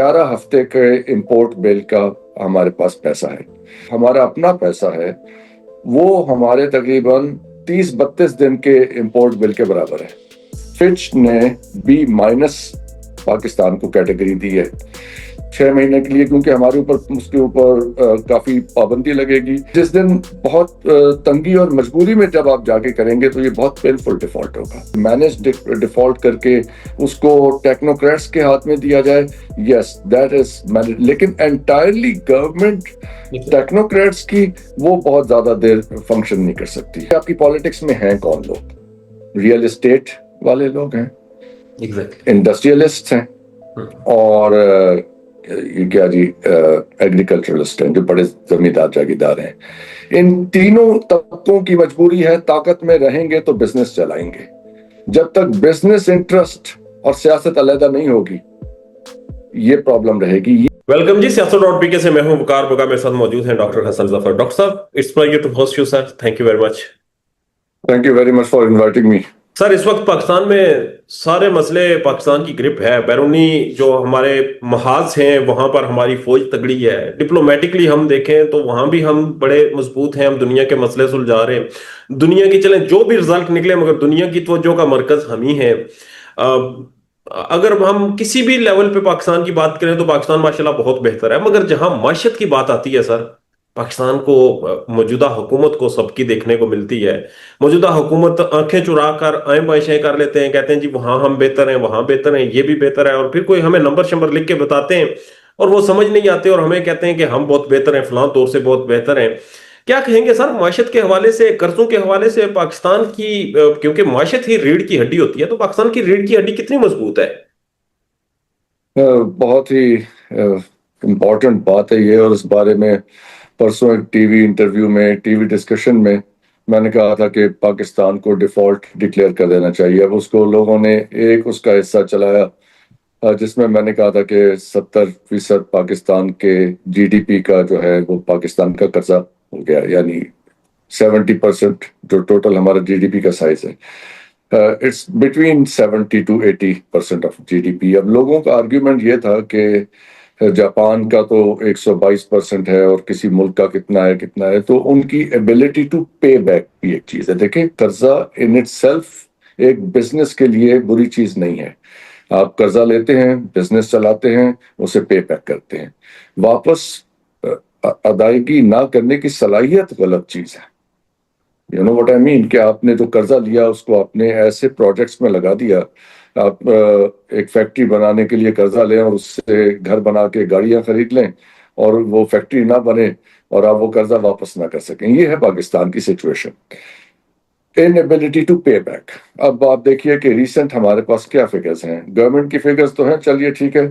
11 ہفتے کے امپورٹ بل کا ہمارے پاس پیسہ ہے. ہمارا اپنا پیسہ ہے وہ ہمارے تقریباً 30-32 دن کے امپورٹ بل کے برابر ہے. فچ نے B- پاکستان کو کیٹیگری دی ہے 6 مہینے کے لیے، کیونکہ ہمارے اوپر اس کے اوپر کافی پابندی لگے گی. جس دن بہت تنگی اور مجبوری میں جب آپ جا کے کریں گے تو یہ بہت پینفل ڈیفالٹ ہوگا. مینج ڈیفالٹ کر کے اس کو ٹیکنوکریٹس کے ہاتھ میں دیا جائے، یس دیٹ از مینج، لیکن انٹائرلی گورنمنٹ ٹیکنوکریٹس کی وہ بہت زیادہ دیر فنکشن نہیں کر سکتی. آپ کی پالیٹکس میں ہیں کون لوگ؟ ریئل اسٹیٹ والے لوگ ہیں، انڈسٹریلسٹ ہیں، اور یہ کیا جی ایگریکلچرلسٹ ہیں جو بڑے زمیندار جاگیردار ہیں. ان تینوں طبقوں کی مجبوری ہے طاقت میں رہیں گے تو بزنس چلائیں گے. جب تک بزنس انٹرسٹ اور سیاست علیحدہ نہیں ہوگی یہ پرابلم رہے گی. ویلکم جی، سیاست.pk سے میں ہوں وقار بگا. میرے ساتھ موجود ہیں ڈاکٹر حسن ظفر. ڈاکٹر صاحب، it's pleasure to host you sir. Thank you very much. Thank you very much for inviting me. Sir, اس وقت پاکستان میں سارے مسئلے پاکستان کی گرپ ہے. بیرونی جو ہمارے محاذ ہیں وہاں پر ہماری فوج تگڑی ہے. ڈپلومیٹکلی ہم دیکھیں تو وہاں بھی ہم بڑے مضبوط ہیں. ہم دنیا کے مسئلے سلجھا رہے ہیں. دنیا کی چلیں جو بھی رزلٹ نکلے، مگر دنیا کی توجہ کا مرکز ہم ہی ہیں. اگر ہم کسی بھی لیول پہ پاکستان کی بات کریں تو پاکستان ماشاءاللہ بہت بہتر ہے. مگر جہاں معیشت کی بات آتی ہے سر، پاکستان کو موجودہ حکومت کو سب کی دیکھنے کو ملتی ہے. موجودہ حکومت آنکھیں چرا کر آئیں بائشیں کر لیتے ہیں، کہتے ہیں جی وہاں ہم بہتر ہیں، وہاں بہتر ہیں، یہ بھی بہتر ہے، اور پھر کوئی ہمیں نمبر شمبر لکھ کے بتاتے ہیں اور وہ سمجھ نہیں آتے اور ہمیں کہتے ہیں کہ ہم بہت بہتر ہیں، فلاں طور سے بہت بہتر ہیں. کیا کہیں گے سر معیشت کے حوالے سے، قرضوں کے حوالے سے پاکستان کی، کیونکہ معیشت ہی ریڑھ کی ہڈی ہوتی ہے، تو پاکستان کی ریڑھ کی ہڈی کتنی مضبوط ہے؟ بہت ہی امپورٹنٹ بات ہے یہ، اور اس بارے میں پرسوں ایک ٹی وی انٹرویو میں، ٹی وی ڈسکشن میں نے کہا تھا کہ پاکستان کو ڈیفالٹ ڈکلیئر کر دینا چاہیے. اب اس کو لوگوں نے ایک اس کا حصہ چلایا جس میں نے کہا تھا کہ 70% پاکستان کے جی ڈی پی کا جو ہے وہ پاکستان کا قرضہ ہو گیا، یعنی 70% جو ٹوٹل ہمارا جی ڈی پی کا سائز ہے. It's between 70 to 80% of G D P. اب لوگوں کا آرگیومنٹ یہ تھا کہ جاپان کا تو 122% ہے اور کسی ملک کا کتنا ہے تو ان کی ایبلٹی ٹو پے بیک بھی ایک چیز ہے. دیکھیں، قرضہ ان اٹ سیلف ایک بزنس کے لیے بری چیز نہیں ہے. آپ قرضہ لیتے ہیں، بزنس چلاتے ہیں، اسے پے بیک کرتے ہیں. واپس ادائیگی نہ کرنے کی صلاحیت غلط چیز ہے. یو نو واٹ آئی مین، کہ آپ نے جو قرضہ لیا اس کو آپ نے ایسے پروجیکٹس میں لگا دیا. آپ ایک فیکٹری بنانے کے لیے قرضہ لیں اور اس سے گھر بنا کے گاڑیاں خرید لیں اور وہ فیکٹری نہ بنے اور آپ وہ قرضہ واپس نہ کر سکیں. یہ ہے پاکستان کی situation, inability to pay back. اب آپ دیکھیے کہ ریسنٹ ہمارے پاس کیا فگرز ہیں. گورنمنٹ کی فگرز تو ہیں، چلیے ٹھیک ہے.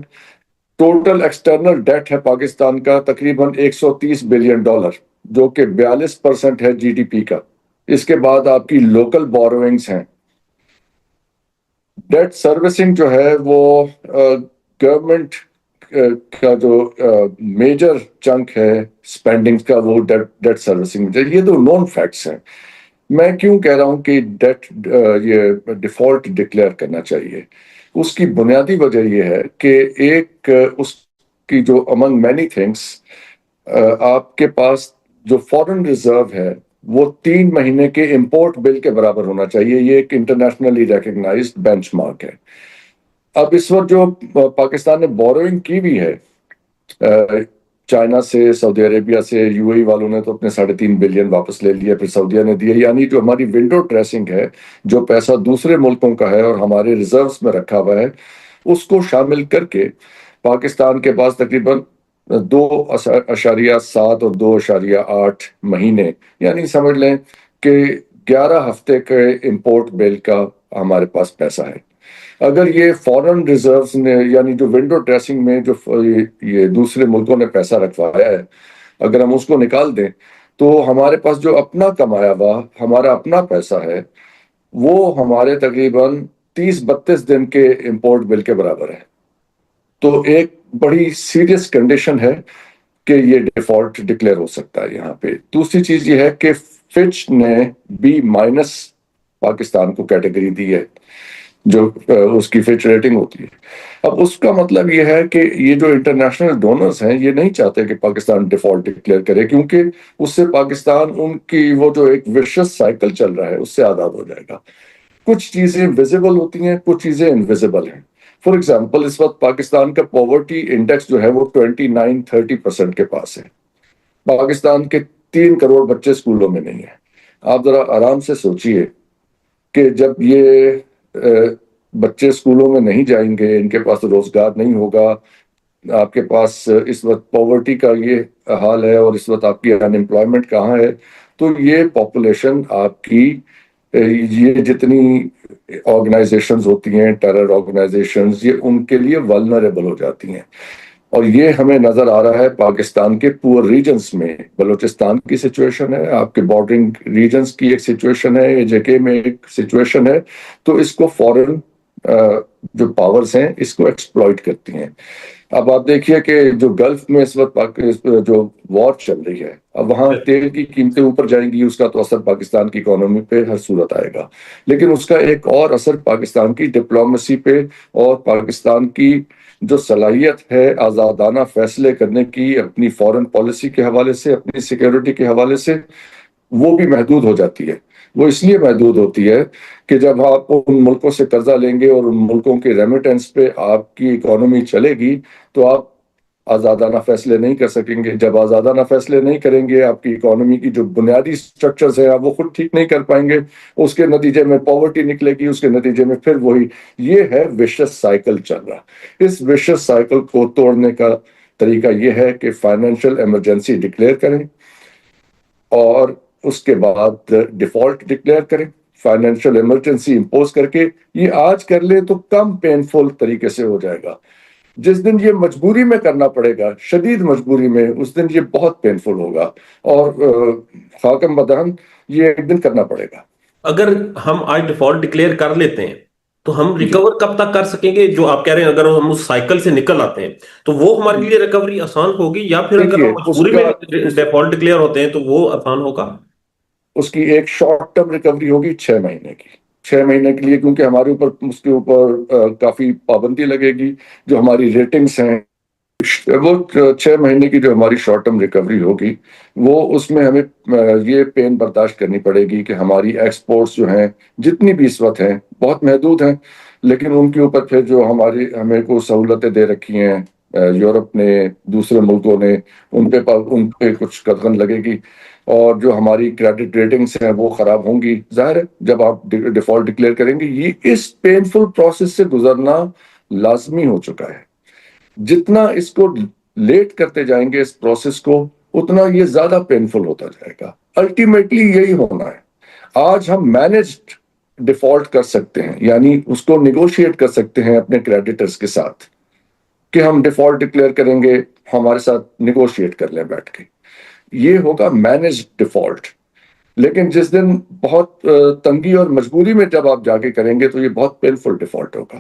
ٹوٹل ایکسٹرنل ڈیٹ ہے پاکستان کا تقریباً $130 بلین، جو کہ 42% ہے جی ڈی پی کا. اس کے بعد آپ کی لوکل بوروئنگز ہیں. ڈیٹ سروسنگ جو ہے وہ گورنمنٹ کا جو میجر چنک ہے سپینڈنگ کا، وہ ڈیٹ سروسنگ. یہ دو نون فیکٹس ہیں. میں کیوں کہہ رہا ہوں کہ یہ ڈیفالٹ ڈکلیئر کرنا چاہیے؟ اس کی بنیادی وجہ یہ ہے کہ ایک اس کی جو امنگ مینی تھنگس آپ کے پاس جو فورن ریزرو ہے وہ 3 مہینے کے امپورٹ بل کے برابر ہونا چاہیے. یہ ایک انٹرنیشنلی ریکگنائزڈ بینچ مارک ہے. اب اس وقت جو پاکستان نے بوروئنگ کی بھی ہے چائنا سے، سعودی عربیہ سے، یو اے ای والوں نے تو اپنے 3.5 بلین واپس لے لیا، پھر سعودیہ نے دیا. یعنی جو ہماری ونڈو ڈریسنگ ہے، جو پیسہ دوسرے ملکوں کا ہے اور ہمارے ریزروز میں رکھا ہوا ہے، اس کو شامل کر کے پاکستان کے پاس تقریباً 2.7 اور 2.8 مہینے، یعنی سمجھ لیں کہ 11 ہفتے کے امپورٹ بل کا ہمارے پاس پیسہ ہے. اگر یہ فورن ریزروز نے، یعنی جو ونڈو ڈریسنگ میں جو یہ دوسرے ملکوں نے پیسہ رکھوایا ہے، اگر ہم اس کو نکال دیں تو ہمارے پاس جو اپنا کمایا ہوا ہمارا اپنا پیسہ ہے وہ ہمارے تقریباً 30-32 دن کے امپورٹ بل کے برابر ہے. تو ایک بڑی سیریس کنڈیشن ہے کہ یہ ڈیفالٹ ڈکلیئر ہو سکتا ہے یہاں پہ. دوسری چیز یہ ہے کہ فچ نے B- پاکستان کو کیٹیگری دی ہے جو اس کی فچ ریٹنگ ہوتی ہے. اب اس کا مطلب یہ ہے کہ یہ جو انٹرنیشنل ڈونرز ہیں یہ نہیں چاہتے کہ پاکستان ڈیفالٹ ڈکلیئر کرے، کیونکہ اس سے پاکستان ان کی وہ جو ایک وشس سائیکل چل رہا ہے اس سے آزاد ہو جائے گا. کچھ چیزیں ویزیبل ہوتی ہیں، کچھ چیزیں انویزیبل ہیں. فار ایگزامپل اس وقت پاکستان کا پاورٹی انڈیکس جو ہے وہ 29-30% کے پاس ہے. پاکستان کے 3 کروڑ بچے اسکولوں میں نہیں ہیں. آپ ذرا آرام سے سوچئے کہ جب یہ بچے اسکولوں میں نہیں جائیں گے، ان کے پاس روزگار نہیں ہوگا، آپ کے پاس اس وقت پاورٹی کا یہ حال ہے اور اس وقت آپ کی ان امپلائمنٹ کہاں ہے، تو یہ پاپولیشن آپ کی یہ جتنی آرگنائزیشنز ہوتی ہیں، ٹیرر آرگنائزیشنز، یہ ان کے لیے ولنریبل ہو جاتی ہیں. اور یہ ہمیں نظر آ رہا ہے پاکستان کے پور ریجنز میں. بلوچستان کی سچویشن ہے، آپ کے بارڈرنگ ریجنز کی ایک سچویشن ہے، JK میں ایک سچویشن ہے. تو اس کو فورن جو پاورز ہیں اس کو ایکسپلائٹ کرتی ہیں. اب آپ دیکھیے کہ جو گلف میں اس وقت جو وار چل رہی ہے، اب وہاں تیل کی قیمتیں اوپر جائیں گی، اس کا تو اثر پاکستان کی اکانومی پہ ہر صورت آئے گا. لیکن اس کا ایک اور اثر پاکستان کی ڈپلومیسی پہ اور پاکستان کی جو صلاحیت ہے آزادانہ فیصلے کرنے کی اپنی فورن پالیسی کے حوالے سے، اپنی سیکیورٹی کے حوالے سے، وہ بھی محدود ہو جاتی ہے. وہ اس لیے محدود ہوتی ہے کہ جب آپ ان ملکوں سے قرضہ لیں گے اور ان ملکوں کے ریمیٹنس پہ آپ کی اکانومی چلے گی تو آپ آزادانہ فیصلے نہیں کر سکیں گے. جب آزادانہ فیصلے نہیں کریں گے، آپ کی اکانومی کی جو بنیادی سٹرکچرز ہیں آپ وہ خود ٹھیک نہیں کر پائیں گے. اس کے نتیجے میں پاورٹی نکلے گی، اس کے نتیجے میں پھر وہی یہ ہے وشس سائیکل چل رہا. اس وشس سائیکل کو توڑنے کا طریقہ یہ ہے کہ فائنینشیل ایمرجنسی ڈکلیئر کریں اور اس کے بعد ڈیفالٹ ڈکلیئر کریں. فائنینشیل ایمرجنسی امپوز کر کے یہ آج کر لیں تو کم پینفل طریقے سے ہو جائے گا. جس دن یہ مجبوری میں کرنا پڑے گا، شدید مجبوری میں، اس دن یہ بہت پینفل ہوگا اور خاکم بدہن یہ ایک دن کرنا پڑے گا. اگر ہم آج ڈیفالٹ ڈکلیئر کر لیتے ہیں تو ہم جی ریکور کب تک کر سکیں گے؟ جو آپ کہہ رہے ہیں اگر ہم اس سائیکل سے نکل آتے ہیں تو وہ ہمارے لیے ریکوری آسان ہوگی، یا پھر اگر دیکھیے ہم اس مجبوری میں کا ڈیفالٹ ڈکلیئر ہوتے ہیں تو وہ آسان ہوگا؟ اس کی ایک شارٹ ٹرم ریکوری ہوگی 6 مہینے کی. 6 مہینے کے لیے، کیونکہ ہمارے اوپر اس کے اوپر کافی پابندی لگے گی. جو ہماری ریٹنگز ہیں وہ 6 مہینے کی جو ہماری شارٹ ٹرم ریکوری ہوگی، وہ اس میں ہمیں یہ پین برداشت کرنی پڑے گی کہ ہماری ایکسپورٹس جو ہیں جتنی بھی اس وقت ہیں بہت محدود ہیں، لیکن ان کے اوپر پھر جو ہمیں کو سہولتیں دے رکھی ہیں یورپ نے، دوسرے ملکوں نے، ان پہ کچھ قدغن لگے گی اور جو ہماری کریڈٹ ریٹنگز ہیں وہ خراب ہوں گی. ظاہر ہے جب آپ ڈیفالٹ ڈکلیئر کریں گے، یہ اس پینفل پروسیس سے گزرنا لازمی ہو چکا ہے. جتنا اس کو لیٹ کرتے جائیں گے اس پروسیس کو، اتنا یہ زیادہ پینفل ہوتا جائے گا. الٹیمیٹلی یہی ہونا ہے. آج ہم مینجڈ ڈیفالٹ کر سکتے ہیں، یعنی اس کو نیگوشیٹ کر سکتے ہیں اپنے کریڈیٹرز کے ساتھ کہ ہم ڈیفالٹ ڈکلیئر کریں گے، ہمارے ساتھ نیگوشیٹ کر لیں بیٹھ کے. یہ ہوگا مینجڈ ڈیفالٹ. لیکن جس دن بہت تنگی اور مجبوری میں جب آپ جا کے کریں گے تو یہ بہت پینفل ڈیفالٹ ہوگا.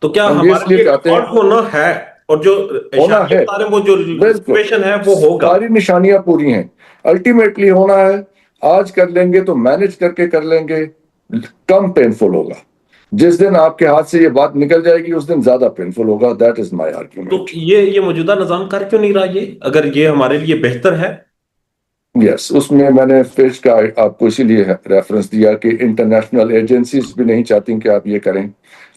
تو کیا ہم یہ اس ہمارے لیے لیے چاہتے ہیں، ڈیفالٹ ہونا ہے اور جو ہونا اشاریہ ہے، بتا رہے ہیں وہ جو بالکل سچویشن ہے وہ ہوگا؟ ساری نشانیاں پوری ہیں، الٹیمیٹلی ہونا ہے. آج کر لیں گے تو مینج کر کے کر لیں گے، کم پینفل ہوگا. جس دن آپ کے ہاتھ سے یہ بات نکل جائے گی اس دن زیادہ پینفل ہوگا. دیٹ از مائی تو آرگیومنٹ. یہ موجودہ نظام کر کیوں نہیں رہا یہ، اگر یہ ہمارے لیے بہتر ہے؟ یس، اس میں نے فیچ کا آپ کو اسی لیے ریفرنس دیا کہ انٹرنیشنل ایجنسیز بھی نہیں چاہتی کہ آپ یہ کریں.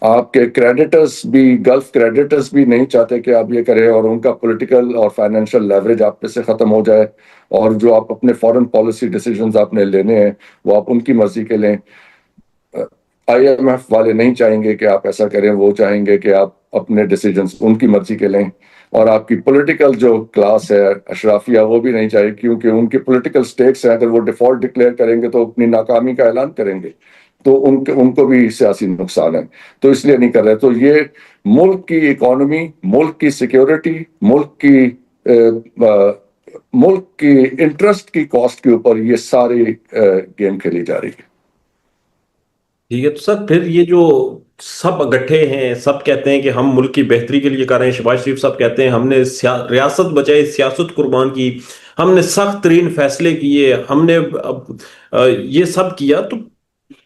آپ کے کریڈیٹرز بھی، گلف کریڈیٹرز بھی نہیں چاہتے کہ آپ یہ کریں، اور ان کا پولیٹیکل اور فائنینشیل لیوریج آپ پہ سے ختم ہو جائے، اور جو آپ اپنے فورن پالیسی ڈیسیجنز آپ نے لینے ہیں وہ آپ ان کی مرضی کے لیں. IMF والے نہیں چاہیں گے کہ آپ ایسا کریں، وہ چاہیں گے کہ آپ اپنے ڈیسیجنز ان کی مرضی کے لیں. اور آپ کی پولیٹیکل جو کلاس ہے اشرافیہ، وہ بھی نہیں چاہیے، کیونکہ ان کی پولیٹیکل سٹیکس ہیں. اگر وہ ڈیفالٹ ڈکلیئر کریں گے تو اپنی ناکامی کا اعلان کریں گے، تو ان کو بھی سیاسی نقصان ہے، تو اس لیے نہیں کر رہے. تو یہ ملک کی اکانومی، ملک کی سیکیورٹی، ملک کی انٹرسٹ کی کاسٹ کے اوپر یہ ساری گیم کھیلی جا رہی ہے. ٹھیک ہے. تو سر پھر یہ جو سب اکٹھے ہیں، سب کہتے ہیں کہ ہم ملک کی بہتری کے لیے کر رہے ہیں. شہباز شریف صاحب کہتے ہیں ہم نے ریاست بچائے، سیاست قربان کی، ہم نے سخت ترین فیصلے کیے، ہم نے یہ سب کیا. تو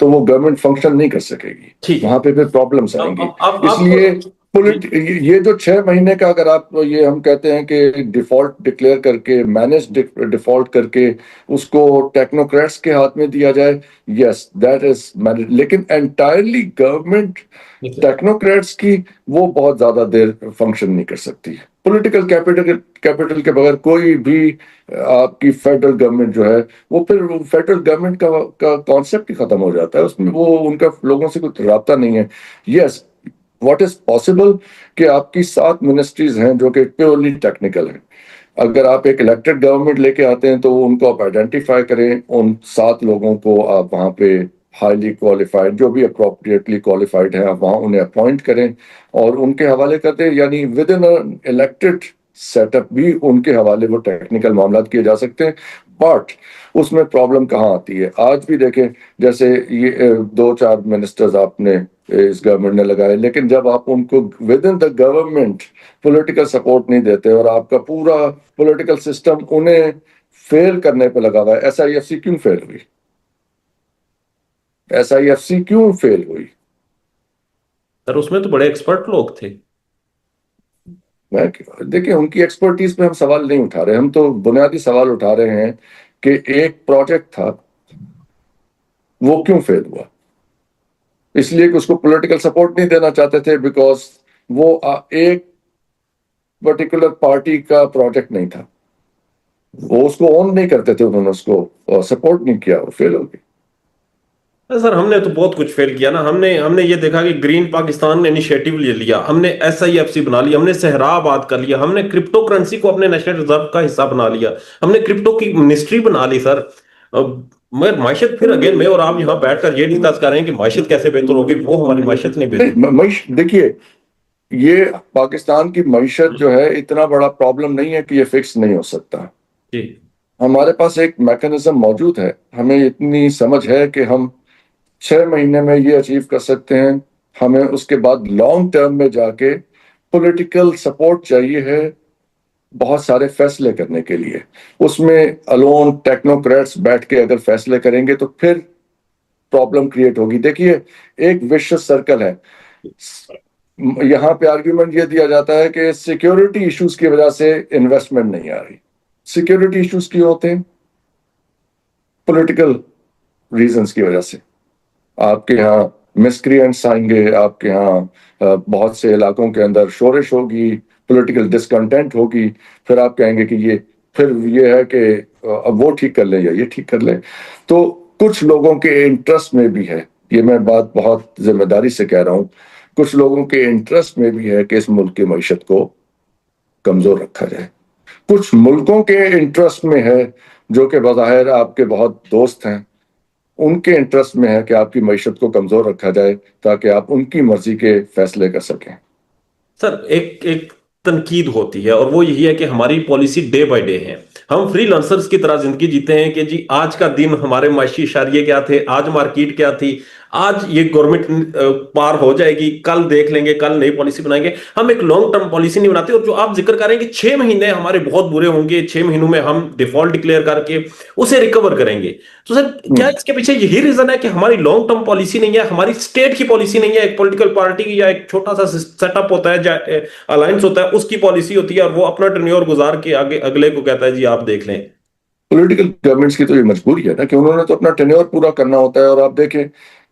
تو وہ گورنمنٹ فنکشن نہیں کر سکے گی, ٹھیک. وہاں پہ پھر پرابلمس آئیں گی. اب اس لیے یہ جو 6 مہینے کا اگر آپ یہ ہم کہتے ہیں کہ ڈیفالٹ ڈکلیئر کر کے مینج ڈیفالٹ کر کے اس کو ٹیکنوکریٹس کے ہاتھ میں دیا جائے, یس دیٹ از, لیکن انٹائرلی گورنمنٹ ٹیکنوکریٹس کی وہ بہت زیادہ دیر فنکشن نہیں کر سکتی. پولیٹیکل کیپٹل کے بغیر کوئی بھی آپ کی فیڈرل گورنمنٹ جو ہے وہ پھر فیڈرل گورنمنٹ کا کانسیپٹ ہی ختم ہو جاتا ہے, اس میں وہ ان کا لوگوں سے کوئی رابطہ نہیں ہے. یس واٹ از پاسبل کہ آپ کی 7 منسٹریز ہیں جو کہ پیورلی ٹیکنیکل ہیں. اگر آپ ایک الیکٹڈ گورنمنٹ لے کے آتے ہیں تو ان کو آپ آئیڈینٹیفائی کریں, ان 7 لوگوں کو آپ وہاں پہ ہائیلی کوالیفائڈ جو بھی اپروپریٹلی کوالیفائڈ ہیں آپ وہاں انہیں اپوائنٹ کریں اور ان کے حوالے کر دیں. یعنی within elected set up بھی ان کے حوالے وہ ٹیکنیکل معاملات کیے جا سکتے ہیں. بٹ اس میں پرابلم کہاں آتی ہے, آج بھی دیکھیں جیسے یہ 2-4 منسٹرز آپ نے اس گورنمنٹ نے لگائے, لیکن جب آپ ان کو with in the government political support نہیں دیتے اور آپ کا پورا پولیٹیکل سسٹم انہیں فیل کرنے پہ لگا ہوا ہے. ایس آئی ایف سی کیوں فیل ہوئی, ایس آئی ایف سی کیوں فیل ہوئی؟ سر اس میں تو بڑے ایکسپرٹ لوگ تھے. دیکھیں ان کی ایکسپرٹیز پہ ہم سوال نہیں اٹھا رہے, ہم تو بنیادی سوال اٹھا رہے ہیں کہ ایک پروجیکٹ تھا وہ کیوں فیل ہوا. اس لیے کہ اس کو پولیٹیکل سپورٹ نہیں دینا چاہتے تھے, بیکاز وہ ایک پرٹیکولر پارٹی کا پروجیکٹ نہیں تھا, وہ اس کو اون نہیں کرتے تھے, انہوں نے اس کو سپورٹ نہیں کیا, وہ فیل ہو گئی. سر ہم نے تو بہت کچھ فیل کیا نا. ہم نے یہ دیکھا کہ گرین پاکستان نے انیشیٹو لے لیا, ہم نے ایس آئی ایف سی بنا لیا, ہم نے صحرا آباد کر لیا, ہم نے کرپٹو کرنسی کو اپنے نیشنل ریزرو کا حصہ بنا لیا, ہم نے کرپٹو کی منسٹری بنا لی. سر مگر معیشت پھر اگین میں اور آپ یہاں بیٹھ کر یہ ڈسکس کر رہے ہیں کہ معیشت کیسے بہتر ہوگی, وہ ہماری معیشت نہیں بہتر. دیکھیے یہ پاکستان کی معیشت جو ہے اتنا بڑا پرابلم نہیں ہے کہ یہ فکس نہیں ہو سکتا. جی ہمارے پاس ایک میکانزم موجود ہے, ہمیں اتنی سمجھ ہے کہ ہم 6 مہینے میں یہ اچیو کر سکتے ہیں. ہمیں اس کے بعد لانگ ٹرم میں جا کے پولیٹیکل سپورٹ چاہیے ہے بہت سارے فیصلے کرنے کے لیے. اس میں الون ٹیکنوکریٹس بیٹھ کے اگر فیصلے کریں گے تو پھر پرابلم کریٹ ہوگی. دیکھیے ایک وشس سرکل ہے, یہاں پہ آرگیومنٹ یہ دیا جاتا ہے کہ سیکیورٹی ایشوز کی وجہ سے انویسٹمنٹ نہیں آ رہی. سیکیورٹی ایشوز کیوں ہوتے ہیں؟ پولیٹیکل ریزنز کی وجہ سے. آپ کے ہاں مسکرینٹس آئیں گے, آپ کے ہاں بہت سے علاقوں کے اندر شورش ہوگی, پولیٹیکل ڈسکنٹینٹ ہوگی, پھر آپ کہیں گے کہ یہ ہے کہ اب وہ ٹھیک کر لیں یا یہ ٹھیک کر لیں. تو کچھ لوگوں کے انٹرسٹ میں بھی ہے, یہ میں بات بہت ذمہ داری سے کہہ رہا ہوں, کچھ لوگوں کے انٹرسٹ میں بھی ہے کہ اس ملک کی معیشت کو کمزور رکھا جائے. کچھ ملکوں کے انٹرسٹ میں ہے جو کہ بظاہر آپ کے بہت دوست ہیں, ان کے انٹرسٹ میں ہے کہ آپ کی معیشت کو کمزور رکھا جائے تاکہ آپ ان کی مرضی کے فیصلے کر سکیں. سر ایک تنقید ہوتی ہے اور وہ یہی ہے کہ ہماری پالیسی ڈے بائی ڈے ہے. ہم فری لانسرز کی طرح زندگی جیتے ہیں کہ جی آج کا دن ہمارے معاشی اشاریے کیا تھے, آج مارکیٹ کیا تھی, آج یہ گورنمنٹ پار ہو جائے گی, کل دیکھ لیں گے, کل نئی پالیسی بنائیں گے. ہم ایک لانگ ٹرم پالیسی نہیں بناتے. اور جو آپ ذکر کر رہے ہیں کہ 6 مہینے ہمارے بہت برے ہوں گے, 6 مہینوں میں ہم ڈیفالٹ ڈکلیئر کر کے اسے ریکور کریں گے, تو سر کیا اس کے پیچھے یہی ریزن ہے کہ ہماری لانگ ٹرم پالیسی نہیں ہے, ہماری اسٹیٹ کی پالیسی نہیں ہے. ایک پولیٹیکل پارٹی کی یا ایک چھوٹا سا سیٹ اپ ہوتا ہے, الائنس ہوتا ہے, اس کی پالیسی ہوتی ہے اور وہ اپنا ٹرنیور گزار کے آگے اگلے کو کہتا ہے جی آپ دیکھ لیں. پولیٹیکل گورنمنٹس کی تو یہ مجبوری ہے نا کہ انہوں نے تو اپنا ٹینیور پورا کرنا ہوتا ہے. اور آپ دیکھیں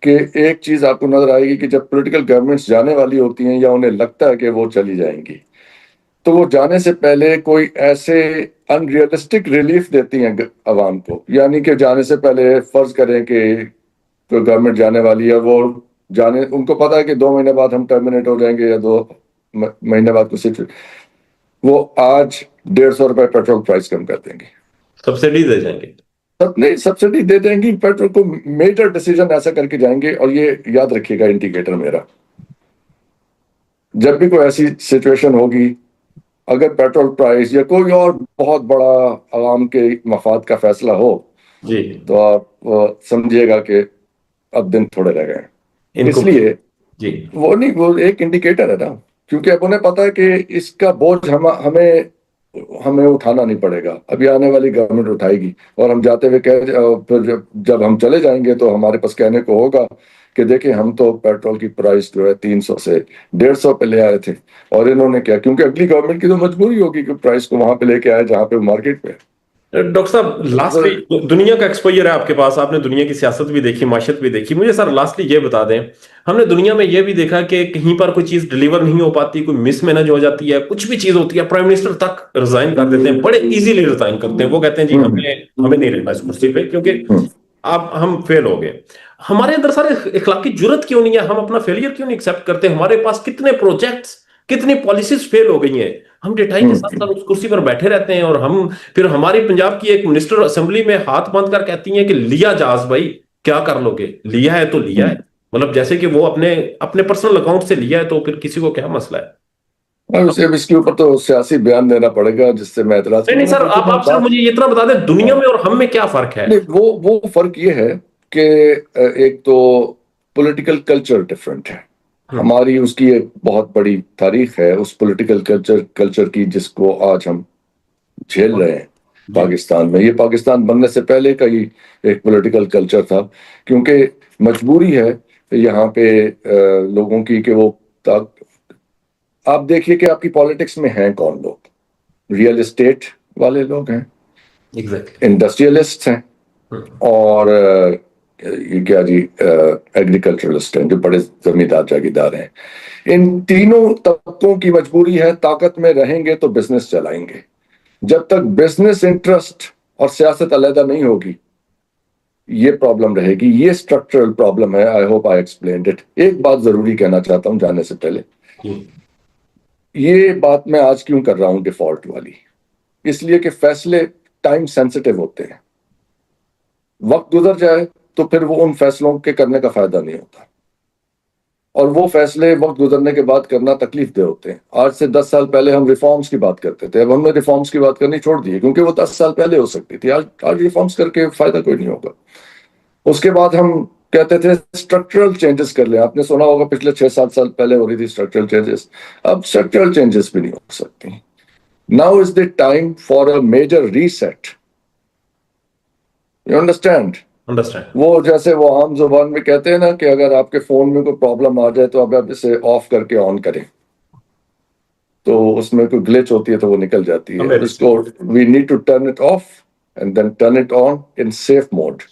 کہ ایک چیز آپ کو نظر آئے گی کہ جب پولیٹیکل گورنمنٹس جانے والی ہوتی ہیں یا انہیں لگتا ہے کہ وہ چلی جائیں گی, تو وہ جانے سے پہلے کوئی ایسے ان ریئلسٹک ریلیف دیتی ہیں عوام کو. یعنی کہ جانے سے پہلے فرض کریں کہ کوئی گورنمنٹ جانے والی ہے, وہ ان کو پتا ہے کہ 2 مہینے بعد ہم ٹرمینیٹ ہو جائیں گے یا 2 مہینے بعد کچھ, وہ آج 150 روپے پیٹرول پرائس کم کر دیں گے, سبسڈی دے جائیں گے. نہیں سبسڈی دے دیں گی, پیٹرول کو میجر ڈیسیجن ایسا کر کے جائیں گے. اور یہ یاد رکھیے گا انڈیکیٹر میرا, جب بھی کوئی ایسی سچویشن ہوگی, اگر پیٹرول پرائس یا کوئی اور بہت بڑا عوام کے مفاد کا فیصلہ ہو, جی تو آپ سمجھیے گا کہ اب دن تھوڑے رہ گئے. ان اس کو لیے جی وہ ایک انڈیکیٹر ہے نا, کیونکہ اب انہیں پتا ہے کہ اس کا بوجھ ہمیں ہمیں اٹھانا نہیں پڑے گا، ابھی آنے والی گورنمنٹ اٹھائے گی، اور ہم جاتے ہوئے پھر جب ہم چلے جائیں گے تو ہمارے پاس کہنے کو ہوگا کہ دیکھیں ہم تو پیٹرول کی پرائس جو ہے 300 سے 150 پہ لے آئے تھے، اور انہوں نے کیا، کیونکہ اگلی گورنمنٹ کی تو مجبوری ہوگی کہ پرائس کو وہاں پہ لے کے آئے جہاں پہ مارکیٹ پہ. ڈاکٹر صاحب لاسٹلی دنیا کا ایکسپوئر ہے آپ کے پاس، آپ نے دنیا کی سیاست بھی دیکھی، معیشت بھی دیکھی، مجھے سر لاسٹلی یہ بتا دیں، ہم نے دنیا میں یہ بھی دیکھا کہ کہیں پر کوئی چیز ڈلیور نہیں ہو پاتی، کوئی مس مینج ہو جاتی ہے، کچھ بھی چیز ہوتی ہے، پرائم منسٹر تک ریزائن کر دیتے ہیں، بڑے ایزیلی ریزائن کرتے ہیں، وہ کہتے ہیں جی ہمیں نہیں رہنا اس کرسی پہ کیونکہ اب ہم فیل ہو گئے. ہمارے اندر سارے اخلاقی جرت کیوں نہیں ہے؟ ہم اپنا فیلئر کیوں نہیں ایکسپٹ کرتے؟ ہمارے پاس کتنے پروجیکٹس، کتنی پالیسیز فیل ہو گئی ہیں، ہم ڈٹائی کے ساتھ ساتھ اس کرسی پر بیٹھے رہتے ہیں، اور ہم پھر ہماری پنجاب کی ایک منسٹر اسمبلی میں ہاتھ باندھ کر کہتی ہیں کہ لیا جاز بھائی کیا کر لو گے، لیا ہے تو لیا ہے، مطلب جیسے کہ وہ اپنے پرسنل اکاؤنٹ سے لیا ہے تو پھر کسی کو کیا مسئلہ ہے؟ اس کے اوپر تو سیاسی بیان دینا پڑے گا جس سے میں اعتراض نہیں کروں نہیں گا، سر، کیونکہ میں آپ صرف مجھے اتنا بتا دیں دنیا میں اور ہم میں کیا فرق ہے؟ نہیں، وہ فرق یہ ہے کہ ایک تو پولیٹیکل کلچر ڈفرینٹ ہے. ہماری اس کی ایک بہت بڑی تاریخ ہے اس پولیٹیکل کلچر کی، جس کو آج ہم جھیل رہے ہیں پاکستان میں. یہ پاکستان بننے سے پہلے کا ہی ایک پولیٹیکل کلچر تھا، کیونکہ مجبوری ہے یہاں پہ لوگوں کی کہ وہ آپ دیکھیے کہ آپ کی پالیٹکس میں ہیں کون لوگ، ریئل اسٹیٹ والے لوگ ہیں، انڈسٹریلسٹ ہیں، اور یہ کیا جی ایگریکلچرلسٹ ہیں جو بڑے زمیندار جاگیردار ہیں. ان تینوں طبقوں کی مجبوری ہے طاقت میں رہیں گے تو بزنس چلائیں گے. جب تک بزنس انٹرسٹ اور سیاست علیحدہ نہیں ہوگی یہ پرابلم رہے گی. یہ اسٹرکچرل پرابلم ہے. I hope I explained it. ایک بات ضروری کہنا چاہتا ہوں جانے سے پہلے، یہ بات میں آج کیوں کر رہا ہوں ڈیفالٹ والی، اس لیے کہ فیصلے ٹائم سینسٹیو ہوتے ہیں. وقت گزر جائے تو پھر وہ ان فیصلوں کے کرنے کا فائدہ نہیں ہوتا، اور وہ فیصلے وقت گزرنے کے بعد کرنا تکلیف دہ ہوتے ہیں. آج سے 10 سال پہلے ہم ریفارمز کی بات کرتے تھے، اب ہم نے ریفارمز کی بات کرنی چھوڑ دی کیونکہ وہ 10 سال پہلے ہو سکتی تھی. آج ریفارمز کر کے فائدہ کوئی نہیں ہوگا. اس کے بعد ہم کہتے تھے اسٹرکچرل چینجز کر لیں. آپ نے سنا ہوگا پچھلے 6-7 سال پہلے ہو رہی تھی اسٹرکچرل چینجز. اب اسٹرکچرل چینجز بھی نہیں ہو سکتی. Now is the time for a major reset. You understand? وہ جیسے وہ عام زبان میں کہتے ہیں نا کہ اگر آپ کے فون میں کوئی پرابلم آ جائے تو آپ اسے آف کر کے آن کریں، تو اس میں کوئی گلچ ہوتی ہے تو وہ نکل جاتی ہے. اس کو we need to turn it off and then turn it on in safe mood.